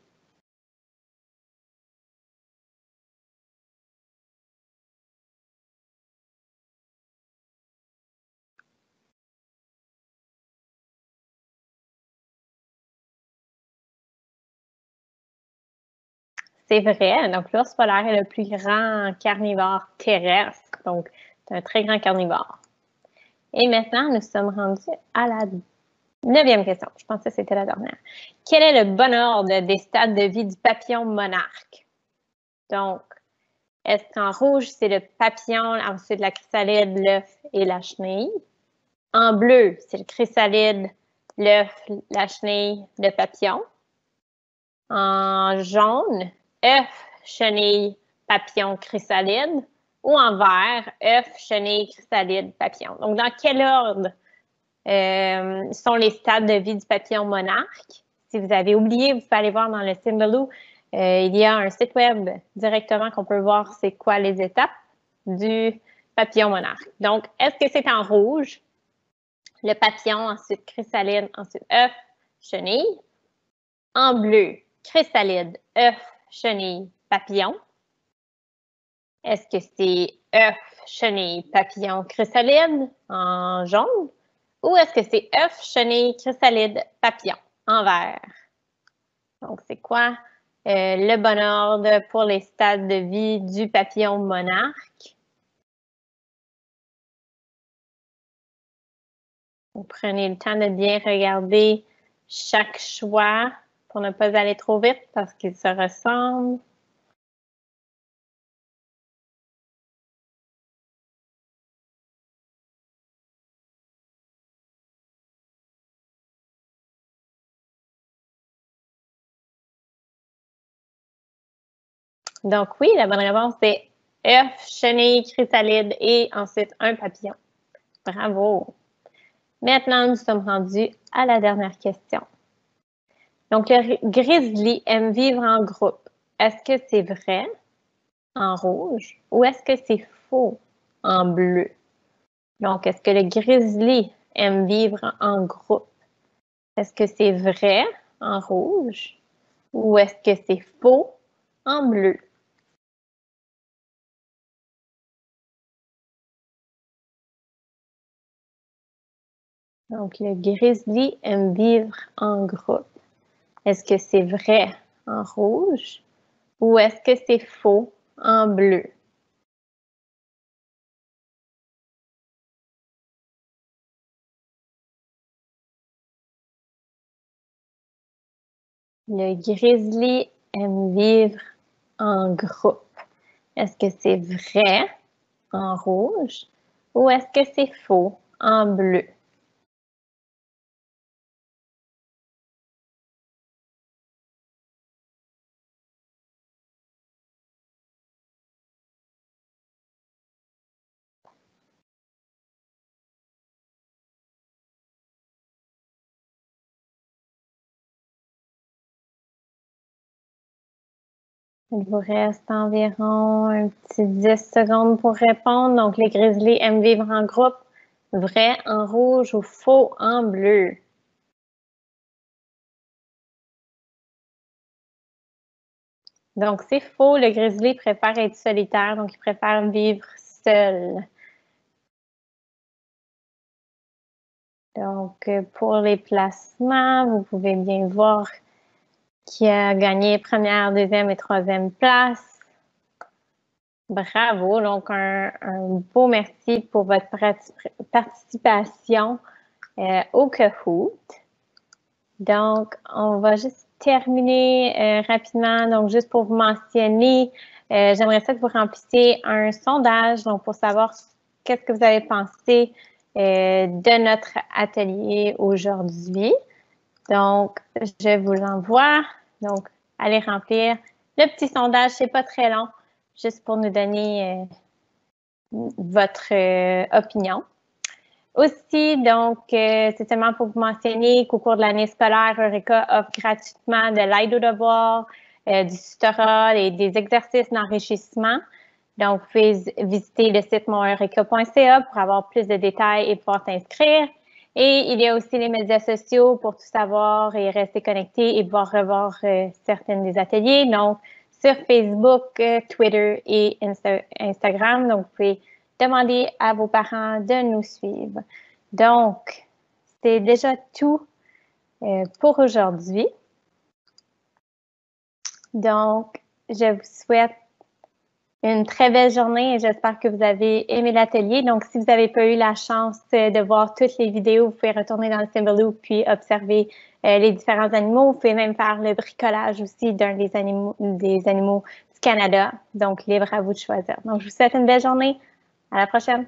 C'est vrai. Donc, l'ours polaire est le plus grand carnivore terrestre. Donc, c'est un très grand carnivore. Et maintenant, nous sommes rendus à la 9e question. Je pensais que c'était la dernière. Quel est le bon ordre des stades de vie du papillon monarque? Donc, est-ce qu'en rouge, c'est le papillon, ensuite la chrysalide, l'œuf et la chenille? En bleu, c'est le chrysalide, l'œuf, la chenille, le papillon. En jaune, œuf, chenille, papillon, chrysalide. Ou en vert, œuf, chenille, chrysalide, papillon. Donc, dans quel ordre sont les stades de vie du papillon monarque? Si vous avez oublié, vous pouvez aller voir dans le Symbaloo. Il y a un site web directement qu'on peut voir c'est quoi les étapes du papillon monarque. Donc, est-ce que c'est en rouge? Le papillon, ensuite chrysalide, ensuite œuf, chenille. En bleu, chrysalide, œuf, chenille, papillon. Est-ce que c'est œuf, chenille, papillon, chrysalide en jaune? Ou est-ce que c'est œuf, chenille, chrysalide, papillon en vert? Donc, c'est quoi le bon ordre pour les stades de vie du papillon monarque? Vous prenez le temps de bien regarder chaque choix pour ne pas aller trop vite parce qu'ils se ressemblent. Donc oui, la bonne réponse c'est œuf, chenille, chrysalide et ensuite un papillon. Bravo! Maintenant, nous sommes rendus à la dernière question. Donc, le grizzly aime vivre en groupe. Est-ce que c'est vrai en rouge ou est-ce que c'est faux en bleu? Donc, est-ce que le grizzly aime vivre en groupe? Est-ce que c'est vrai en rouge ou est-ce que c'est faux en bleu? Donc, le grizzly aime vivre en groupe. Est-ce que c'est vrai en rouge ou est-ce que c'est faux en bleu? Le grizzly aime vivre en groupe. Est-ce que c'est vrai en rouge ou est-ce que c'est faux en bleu? Il vous reste environ un petit 10 secondes pour répondre. Donc, les grizzlies aiment vivre en groupe. Vrai en rouge ou faux en bleu? Donc, c'est faux. Le grizzly préfère être solitaire, donc il préfère vivre seul. Donc, pour les placements, vous pouvez bien voir qui a gagné première, deuxième et troisième place. Bravo. Donc, un beau merci pour votre participation au Kahoot. Donc, on va juste terminer rapidement. Donc, juste pour vous mentionner, j'aimerais ça que vous remplissiez un sondage donc pour savoir qu'est-ce que vous avez pensé de notre atelier aujourd'hui. Donc, je vous l'envoie. Donc, allez remplir le petit sondage. C'est pas très long, juste pour nous donner votre opinion. Aussi, donc, c'est seulement pour vous mentionner qu'au cours de l'année scolaire, Eureka offre gratuitement de l'aide aux devoirs, du tutorat et des exercices d'enrichissement. Donc, vous pouvez visiter le site moneureka.ca pour avoir plus de détails et pouvoir t'inscrire. Et il y a aussi les médias sociaux pour tout savoir et rester connecté et pouvoir revoir certaines des ateliers. Donc, sur Facebook, Twitter et Instagram. Donc, vous pouvez demander à vos parents de nous suivre. Donc, c'est déjà tout pour aujourd'hui. Donc, je vous souhaite une très belle journée et j'espère que vous avez aimé l'atelier. Donc, si vous n'avez pas eu la chance de voir toutes les vidéos, vous pouvez retourner dans le Symbaloo puis observer les différents animaux. Vous pouvez même faire le bricolage aussi d'un des animaux du Canada. Donc, libre à vous de choisir. Donc, je vous souhaite une belle journée. À la prochaine.